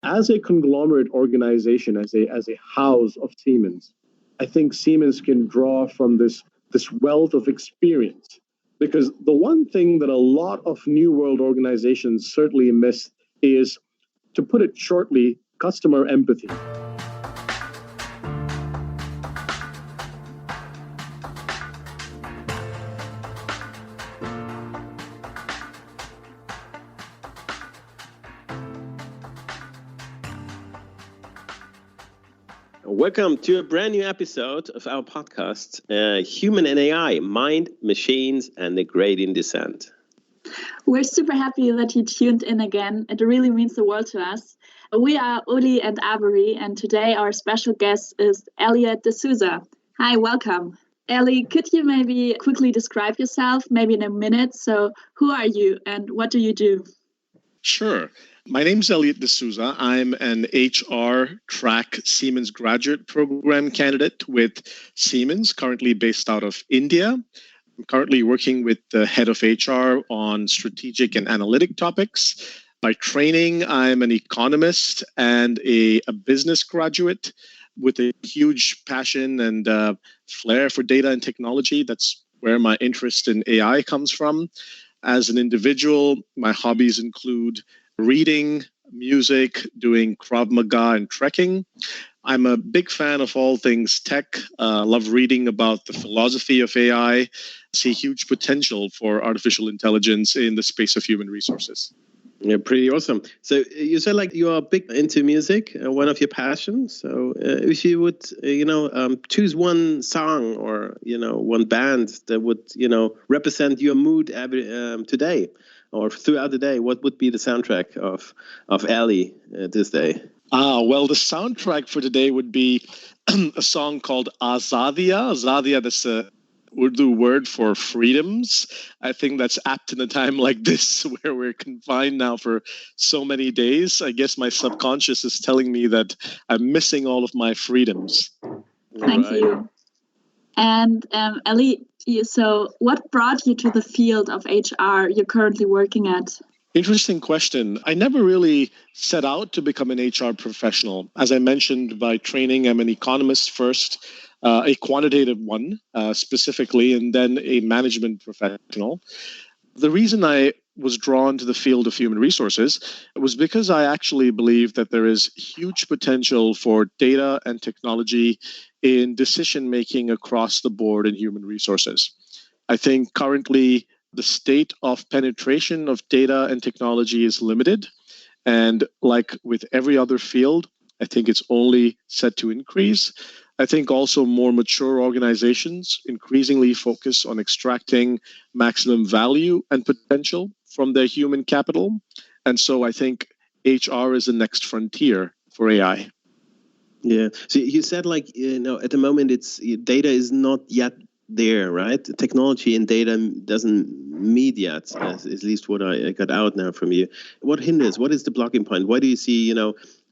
As a conglomerate organization, as a house of Siemens, I think Siemens can draw from this wealth of experience. Because the one thing that a lot of New World organizations certainly miss is, to put it shortly, customer empathy. Welcome to a brand new episode of our podcast, Human and AI, Mind, Machines, and the Gradient Descent. We're super happy that you tuned in again. It really means the world to us. We are Uli and Avery, and today our special guest is Elliot DeSouza. Hi, welcome. Ellie, could you maybe quickly describe yourself, maybe in a minute? So who are you and what do you do? Sure. My name's Elliot DeSouza. I'm an HR track Siemens graduate program candidate with Siemens, currently based out of India. I'm currently working with the head of HR on strategic and analytic topics. By training, I'm an economist and a business graduate with a huge passion and flair for data and technology. That's where my interest in AI comes from. As an individual, my hobbies include reading, music, doing Krav Maga and trekking. I'm a big fan of all things tech, love reading about the philosophy of AI, see huge potential for artificial intelligence in the space of human resources. Yeah, pretty awesome. So you said like you are big into music, one of your passions. So if you would, choose one song or, one band that would, represent your mood today or throughout the day, what would be the soundtrack of Ellie this day? Well, the soundtrack for today would be a song called Azadia. Azadia, that's a Urdu word for freedoms. I think that's apt in a time like this where we're confined now for so many days. I guess my subconscious is telling me that I'm missing all of my freedoms. Thank you. And Ellie, so what brought you to the field of HR you're currently working at? Interesting question. I never really set out to become an HR professional. As I mentioned, by training, I'm an economist first, a quantitative one specifically, and then a management professional. The reason I was drawn to the field of human resources was because I actually believe that there is huge potential for data and technology in decision-making across the board in human resources. I think currently the state of penetration of data and technology is limited. And like with every other field, I think it's only set to increase. I think also more mature organizations increasingly focus on extracting maximum value and potential from their human capital. And so I think HR is the next frontier for AI. Yeah. So you said at the moment data is not yet there, right? Technology and data doesn't meet yet, at least what I got out now from you. What hinders? What is the blocking point? Why do you see,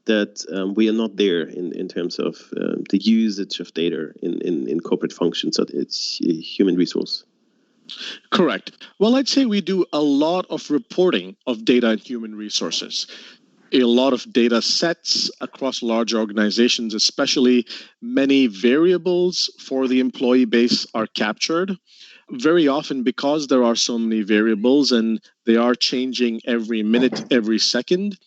that we are not there in terms of the usage of data in corporate functions? So it's a human resource. Correct. Well, I'd say we do a lot of reporting of data and human resources. A lot of data sets across large organizations, especially many variables for the employee base are captured. Very often, because there are so many variables and they are changing every minute, every second,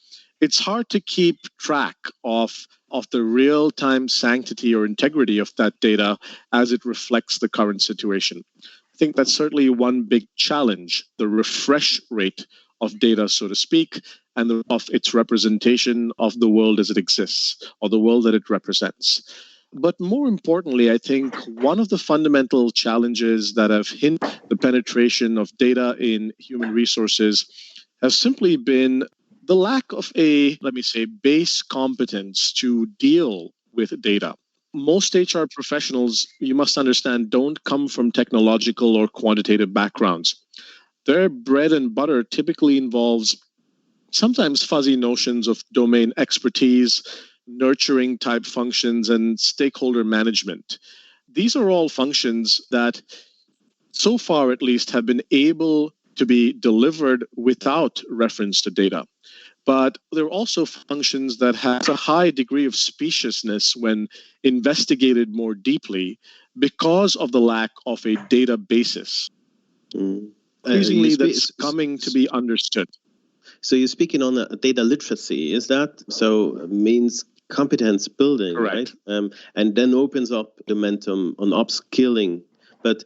it's hard to keep track of the real-time sanctity or integrity of that data as it reflects the current situation. I think that's certainly one big challenge, the refresh rate of data, so to speak, and of its representation of the world as it exists, or the world that it represents. But more importantly, I think one of the fundamental challenges that have hindered the penetration of data in human resources has simply been the lack of a, base competence to deal with data. Most HR professionals, you must understand, don't come from technological or quantitative backgrounds. Their bread and butter typically involves sometimes fuzzy notions of domain expertise, nurturing type functions, and stakeholder management. These are all functions that, so far at least, have been able to be delivered without reference to data. but there are also functions that have a high degree of speciousness when investigated more deeply because of the lack of a data basis. Increasingly, that's coming to be understood. So you're speaking on data literacy, is that so? Means competence building, correct, right? And then opens up the momentum on upskilling. But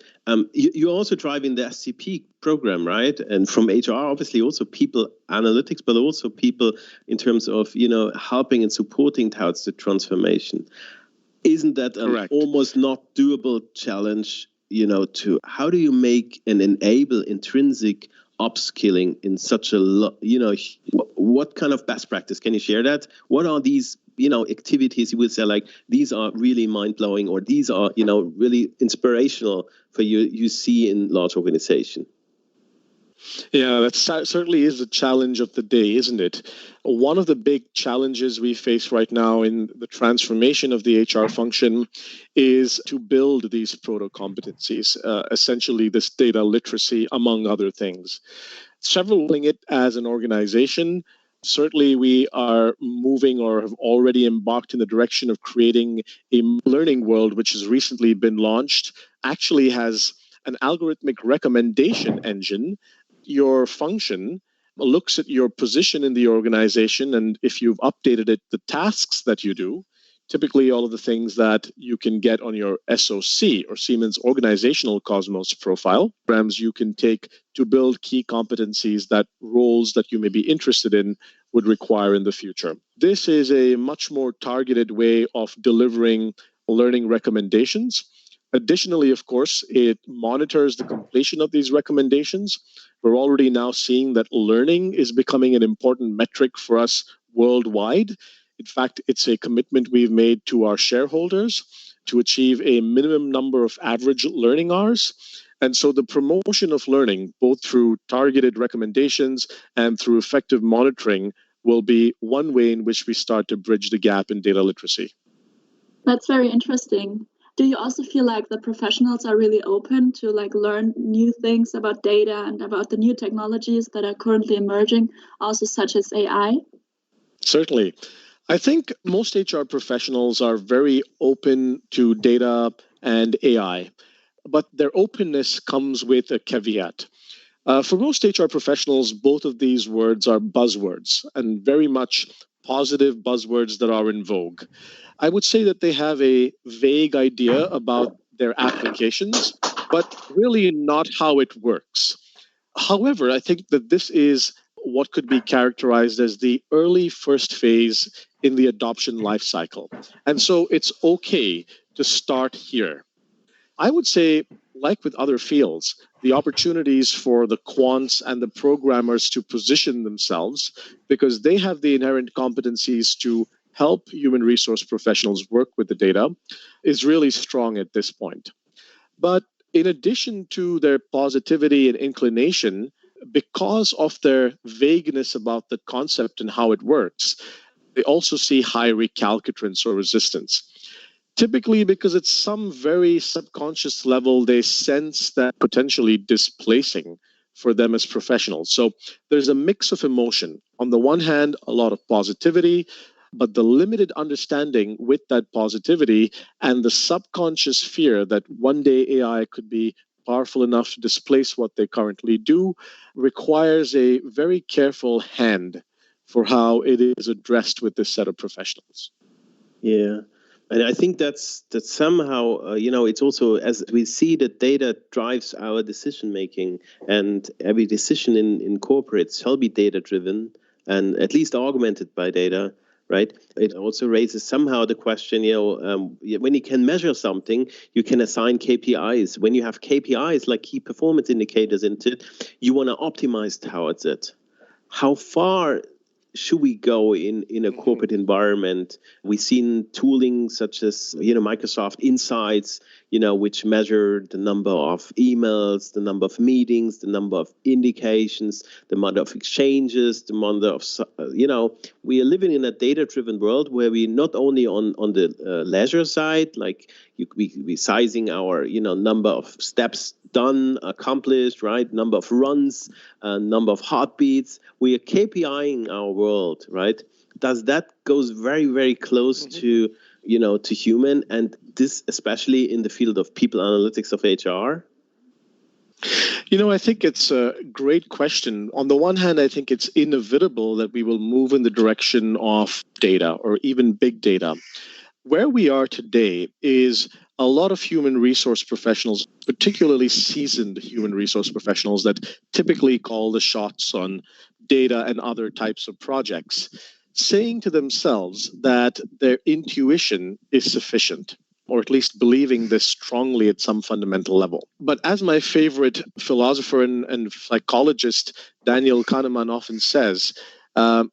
you're also driving the SCP program, right? And from HR, obviously, also people analytics, but also people in terms of helping and supporting towards the transformation. Isn't that an almost not doable challenge? To how do you make and enable intrinsic upskilling in such a what kind of best practice can you share that? What are these activities you would say like these are really mind-blowing or these are really inspirational for you see in large organization? Yeah, that certainly is the challenge of the day, isn't it? One of the big challenges we face right now in the transformation of the HR function is to build these proto competencies, essentially this data literacy, among other things. Several doing it as an organization. Certainly, we are moving or have already embarked in the direction of creating a learning world, which has recently been launched, actually has an algorithmic recommendation engine. Your function looks at your position in the organization, and if you've updated it, the tasks that you do, typically all of the things that you can get on your SOC or Siemens Organizational Cosmos profile, programs you can take to build key competencies that roles that you may be interested in would require in the future. This is a much more targeted way of delivering learning recommendations. Additionally, of course, it monitors the completion of these recommendations. We're already now seeing that learning is becoming an important metric for us worldwide. In fact, it's a commitment we've made to our shareholders to achieve a minimum number of average learning hours. And so the promotion of learning, both through targeted recommendations and through effective monitoring, will be one way in which we start to bridge the gap in data literacy. That's very interesting. Do you also feel like the professionals are really open to learn new things about data and about the new technologies that are currently emerging, also such as AI? Certainly. I think most HR professionals are very open to data and AI, but their openness comes with a caveat. For most HR professionals, both of these words are buzzwords and very much positive buzzwords that are in vogue. I would say that they have a vague idea about their applications, but really not how it works. However, I think that this is what could be characterized as the early first phase in the adoption lifecycle. And so it's okay to start here. I would say, like with other fields, the opportunities for the quants and the programmers to position themselves because they have the inherent competencies to help human resource professionals work with the data is really strong at this point. But in addition to their positivity and inclination, because of their vagueness about the concept and how it works, they also see high recalcitrance or resistance. Typically because at some very subconscious level, they sense that potentially displacing for them as professionals. So there's a mix of emotion. On the one hand, a lot of positivity, but the limited understanding with that positivity and the subconscious fear that one day AI could be powerful enough to displace what they currently do requires a very careful hand for how it is addressed with this set of professionals. Yeah. And I think that's somehow, it's also as we see that data drives our decision making, and every decision in corporates shall be data driven and at least augmented by data, right? It also raises somehow the question, when you can measure something, you can assign KPIs. When you have KPIs like key performance indicators into it, you want to optimize towards it. How far should we go in a corporate environment? We've seen tooling such as Microsoft Insights, which measure the number of emails, the number of meetings, the number of indications, the amount of exchanges, the amount of, we are living in a data-driven world where we not only on the leisure side, like we sizing our, number of steps done, accomplished, right? Number of runs, number of heartbeats. We are KPIing our world, right? Does that goes very, very close to, to human, and this especially in the field of people analytics of HR? I think it's a great question. On the one hand, I think it's inevitable that we will move in the direction of data or even big data. Where we are today is a lot of human resource professionals, particularly seasoned human resource professionals that typically call the shots on data and other types of projects, saying to themselves that their intuition is sufficient, or at least believing this strongly at some fundamental level. But as my favorite philosopher and psychologist, Daniel Kahneman, often says,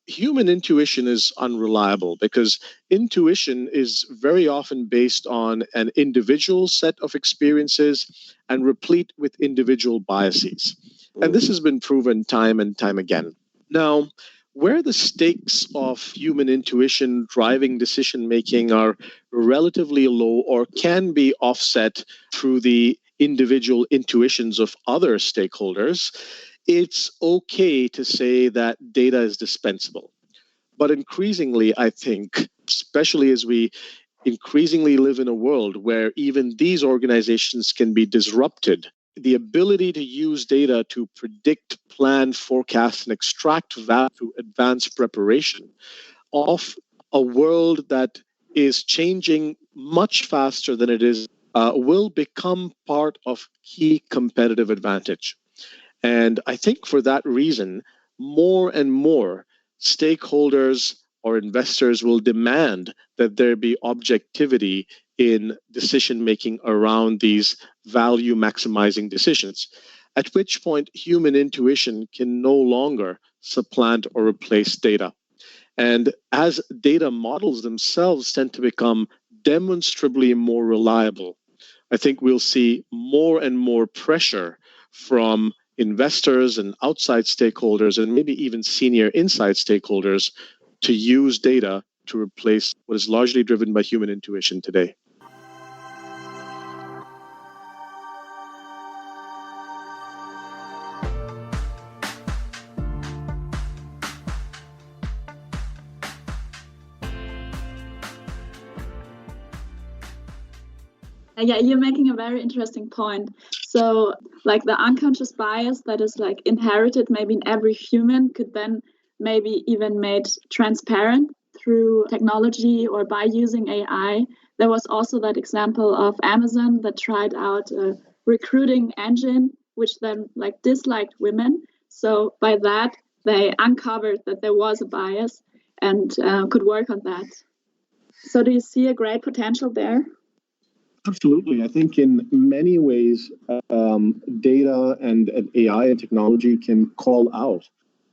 human intuition is unreliable because intuition is very often based on an individual set of experiences and replete with individual biases. And this has been proven time and time again. Now, where the stakes of human intuition driving decision-making are relatively low or can be offset through the individual intuitions of other stakeholders, it's okay to say that data is dispensable. But increasingly, I think, especially as we increasingly live in a world where even these organizations can be disrupted, the ability to use data to predict, plan, forecast, and extract value through advanced preparation of a world that is changing much faster than it is will become part of key competitive advantage. And I think for that reason, more and more stakeholders or investors will demand that there be objectivity in decision-making around these value-maximizing decisions, at which point human intuition can no longer supplant or replace data. And as data models themselves tend to become demonstrably more reliable, I think we'll see more and more pressure from investors and outside stakeholders and maybe even senior inside stakeholders to use data to replace what is largely driven by human intuition today. Yeah, you're making a very interesting point. So, like the unconscious bias that is like inherited maybe in every human could then maybe even made transparent through technology or by using AI. There was also that example of Amazon that tried out a recruiting engine, which then like disliked women. So by that, they uncovered that there was a bias and could work on that. So do you see a great potential there? Absolutely. I think in many ways, data and AI and technology can call out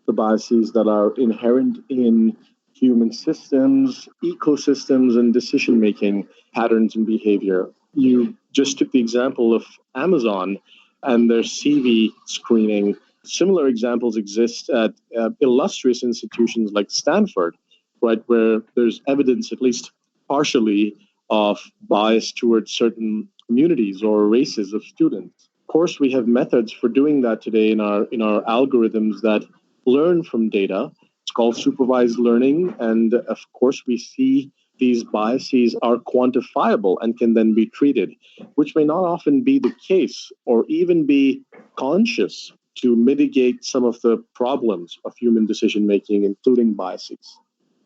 the biases that are inherent in human systems, ecosystems, and decision-making patterns and behavior. You just took the example of Amazon and their CV screening. Similar examples exist at illustrious institutions like Stanford, right, where there's evidence, at least partially, of bias towards certain communities or races of students. Of course, we have methods for doing that today in our algorithms that learn from data. It's called supervised learning. And of course, we see these biases are quantifiable and can then be treated, which may not often be the case or even be conscious to mitigate some of the problems of human decision-making, including biases.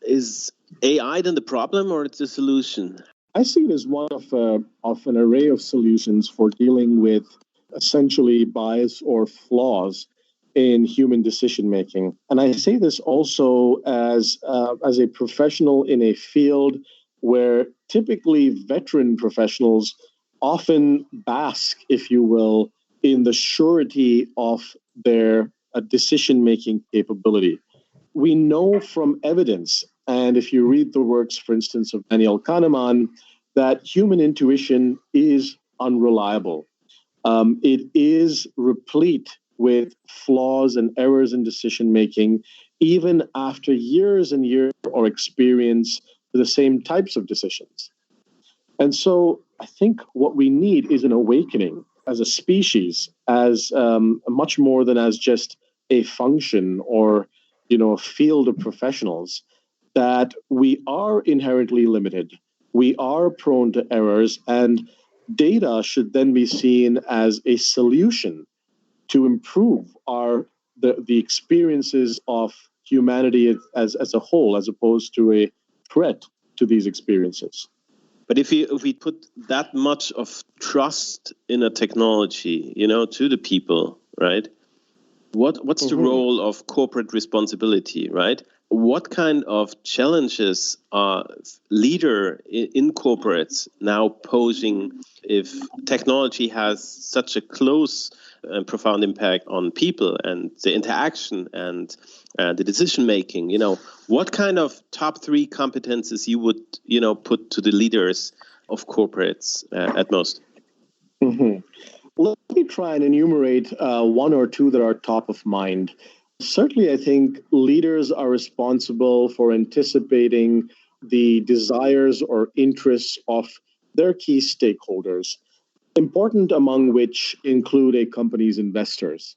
Is AI then the problem or it's a solution? I see it as one of an array of solutions for dealing with essentially bias or flaws in human decision making. And I say this also as a professional in a field where typically veteran professionals often bask, if you will, in the surety of their decision making capability. We know from evidence, and if you read the works, for instance, of Daniel Kahneman, that human intuition is unreliable. It is replete with flaws and errors in decision making, even after years and years or experience to the same types of decisions. And so I think what we need is an awakening as a species, as much more than as just a function or a field of professionals, that we are inherently limited. We are prone to errors, and data should then be seen as a solution to improve the experiences of humanity as a whole, as opposed to a threat to these experiences. But if we put that much of trust in a technology, to the people, right? What's the role of corporate responsibility, right? What kind of challenges are leader in corporates now posing if technology has such a close and profound impact on people and the interaction and the decision making? What kind of top 3 competences you would put to the leaders of corporates at most? Let me try and enumerate 1 or 2 that are top of mind. Certainly, I think leaders are responsible for anticipating the desires or interests of their key stakeholders, important among which include a company's investors.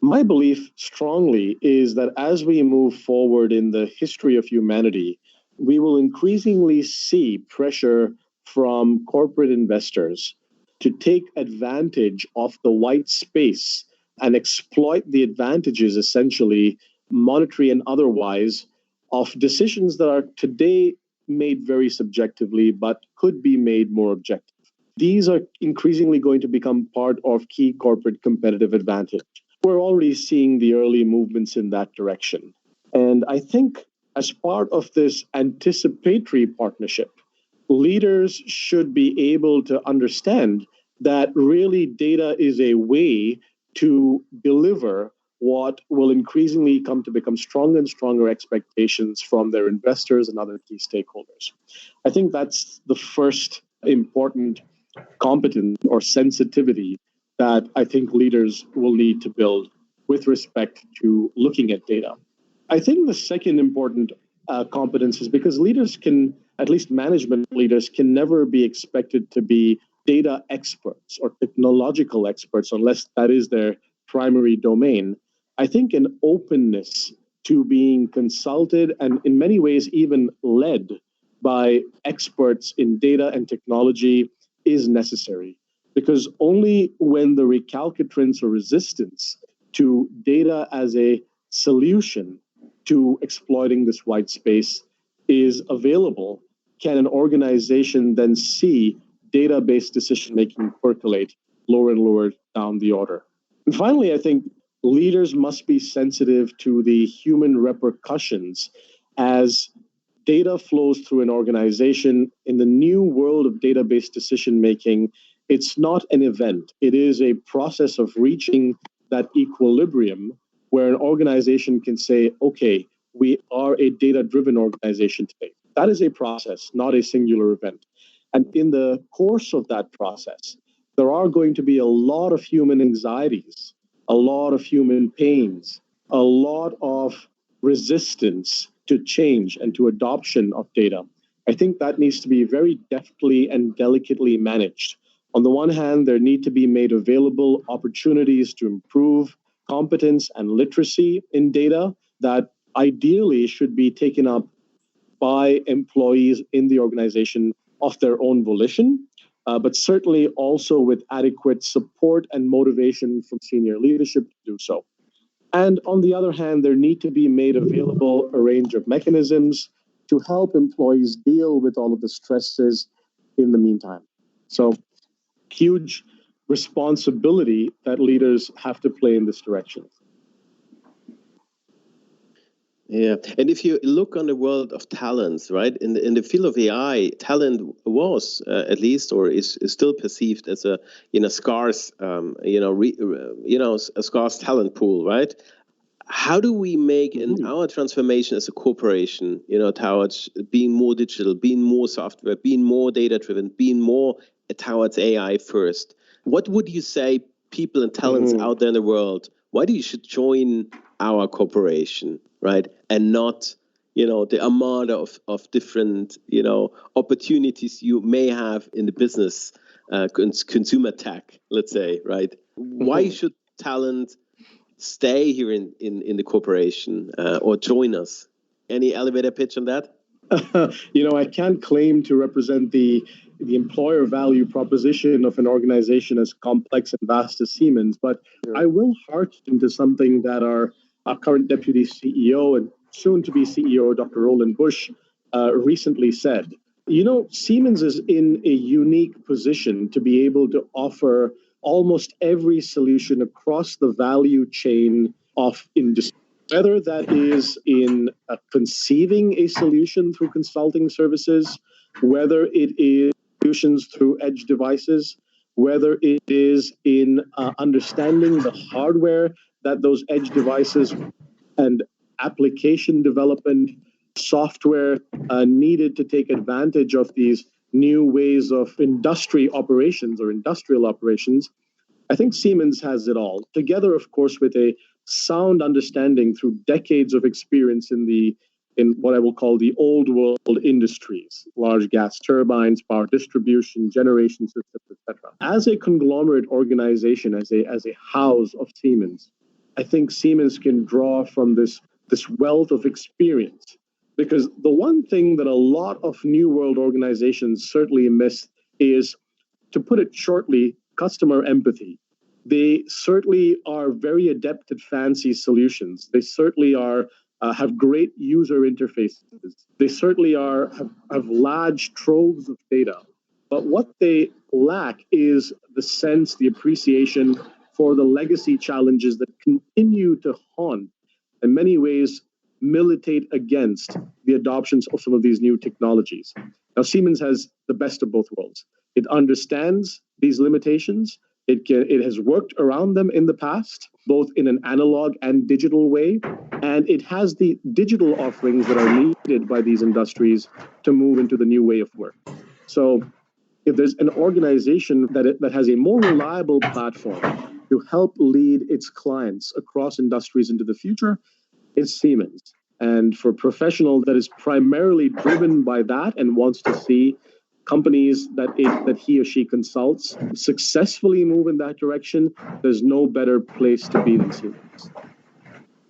My belief strongly is that as we move forward in the history of humanity, we will increasingly see pressure from corporate investors to take advantage of the white space and exploit the advantages, essentially, monetary and otherwise, of decisions that are today made very subjectively, but could be made more objective. These are increasingly going to become part of key corporate competitive advantage. We're already seeing the early movements in that direction. And I think as part of this anticipatory partnership, leaders should be able to understand that really data is a way to deliver what will increasingly come to become stronger and stronger expectations from their investors and other key stakeholders. I think that's the first important competence or sensitivity that I think leaders will need to build with respect to looking at data. I think the second important competence is because leaders can, at least management leaders, can never be expected to be data experts or technological experts unless that is their primary domain. I think an openness to being consulted and in many ways even led by experts in data and technology is necessary, because only when the recalcitrance or resistance to data as a solution to exploiting this white space is available can an organization then see data-based decision-making percolate lower and lower down the order. And finally, I think leaders must be sensitive to the human repercussions as data flows through an organization. In the new world of data-based decision-making, it's not an event. It is a process of reaching that equilibrium where an organization can say, okay, we are a data-driven organization today. That is a process, not a singular event. And in the course of that process, there are going to be a lot of human anxieties, a lot of human pains, a lot of resistance to change and to adoption of data. I think that needs to be very deftly and delicately managed. On the one hand, there need to be made available opportunities to improve competence and literacy in data that ideally should be taken up by employees in the organization of their own volition, but certainly also with adequate support and motivation from senior leadership to do so. And on the other hand, there need to be made available a range of mechanisms to help employees deal with all of the stresses in the meantime. So, huge responsibility that leaders have to play in this direction. Yeah, and if you look on the world of talents, right, in the field of AI, talent was at least, or is still perceived as a scarce, a scarce talent pool, right? How do we make in our transformation as a corporation, towards being more digital, being more software, being more data driven, being more towards AI first. What would you say people and talents out there in the world, why do you should join our corporation, right? And not, the armada of different, opportunities you may have in the business, consumer tech, let's say, right? Why should talent stay here in the corporation or join us? Any elevator pitch on that? I can't claim to represent the employer value proposition of an organization as complex and vast as Siemens, but I will hearken to something that our current deputy CEO and soon to be CEO, Dr. Roland Busch, recently said. Siemens is in a unique position to be able to offer almost every solution across the value chain of industry. Whether that is in conceiving a solution through consulting services, whether it is solutions through edge devices, whether it is in understanding the hardware that those edge devices and application development software needed to take advantage of these new ways of industry operations or industrial operations. I think Siemens has it all, together, of course, with a sound understanding through decades of experience in what I will call the old world industries, large gas turbines, power distribution, generation systems, etc. As a conglomerate organization, as a house of Siemens, I think Siemens can draw from this wealth of experience. Because the one thing that a lot of new world organizations certainly miss is, to put it shortly, customer empathy. They certainly are very adept at fancy solutions. They certainly have great user interfaces. They certainly have large troves of data. But what they lack is the sense, the appreciation for the legacy challenges that continue to haunt, in many ways, militate against the adoptions of some of these new technologies. Now, Siemens has the best of both worlds. It understands these limitations. It has worked around them in the past, both in an analog and digital way, and it has the digital offerings that are needed by these industries to move into the new way of work. So if there's an organization that has a more reliable platform to help lead its clients across industries into the future, it's Siemens. And for a professional that is primarily driven by that and wants to see companies that he or she consults successfully move in that direction, there's no better place to be than Siemens.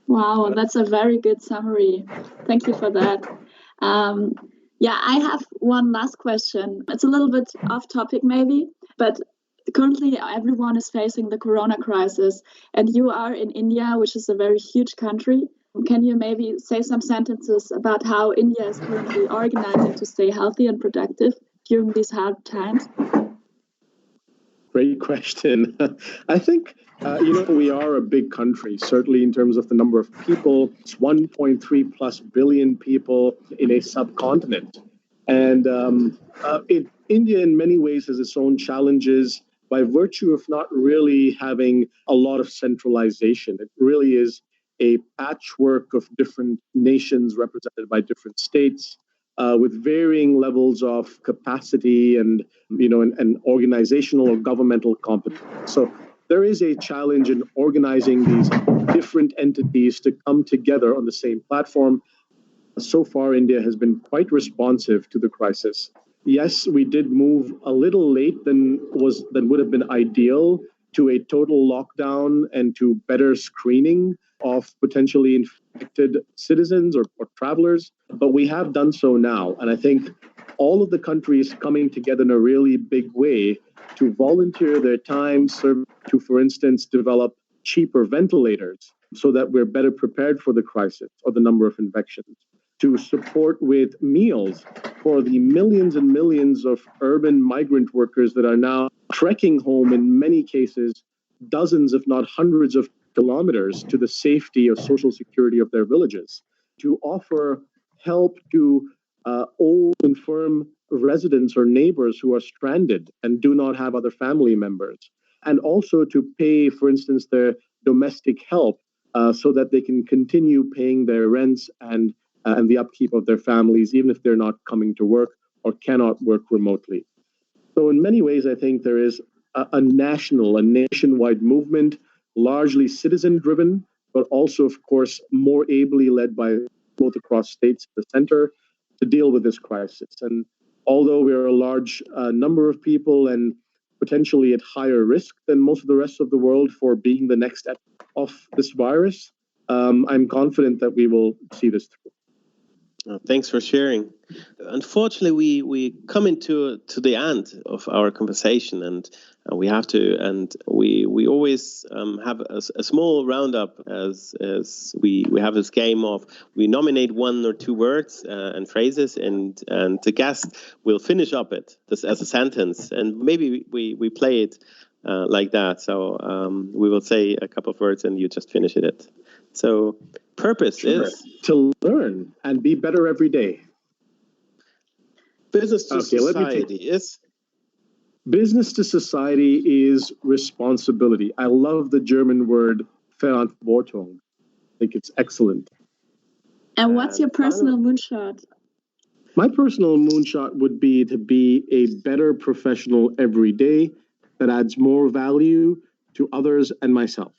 Wow, that's a very good summary. Thank you for that. I have one last question. It's a little bit off topic maybe, but currently everyone is facing the corona crisis, and you are in India, which is a very huge country. Can you maybe say some sentences about how India is currently organizing to stay healthy and productive during these hard times? Great question. I think, we are a big country, certainly in terms of the number of people. It's 1.3 plus billion people in a subcontinent. And India, in many ways, has its own challenges by virtue of not really having a lot of centralization. It really is a patchwork of different nations represented by different states, with varying levels of capacity and organizational or governmental competence. So there is a challenge in organizing these different entities to come together on the same platform. So far, India has been quite responsive to the crisis. Yes, we did move a little late than would have been ideal to a total lockdown and to better screening of potentially infected citizens or travelers, but we have done so now. And I think all of the countries coming together in a really big way to volunteer their time to, for instance, develop cheaper ventilators so that we're better prepared for the crisis or the number of infections, to support with meals for the millions and millions of urban migrant workers that are now trekking home, in many cases, dozens, if not hundreds of kilometers to the safety or social security of their villages, to offer help to old infirm residents or neighbors who are stranded and do not have other family members, and also to pay, for instance, their domestic help so that they can continue paying their rents and the upkeep of their families, even if they're not coming to work or cannot work remotely. So in many ways, I think there is a nationwide movement, largely citizen-driven, but also, of course, more ably led by both across states and the center to deal with this crisis. And although we're a large number of people and potentially at higher risk than most of the rest of the world for being the next step of this virus, I'm confident that we will see this through. Thanks for sharing. Unfortunately, we come to the end of our conversation, and we have to, and we always have a small roundup as we have this game of we nominate one or two words and phrases, and the guest will finish up it this as a sentence, and maybe we play it like that. So we will say a couple of words, and you just finish it. So purpose is to learn and be better every day. Business to society is? Business to society is responsibility. I love the German word Verantwortung. I think it's excellent. And what's your personal moonshot? My personal moonshot would be to be a better professional every day that adds more value to others and myself.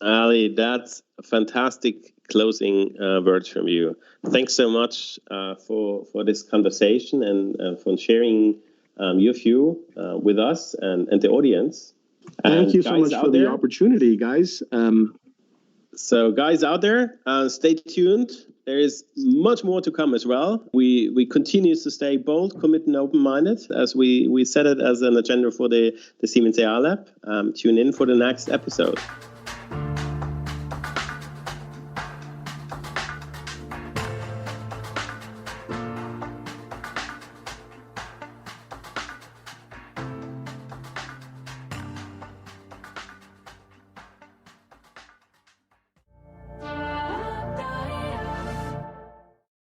Ali, that's a fantastic closing words from you. Thanks so much for this conversation and for sharing your view with us and the audience. Thank you so much for the opportunity, guys. So guys out there, stay tuned. There is much more to come as well. We continue to stay bold, committed, and open-minded as we set it as an agenda for the Siemens AI Lab. Tune in for the next episode.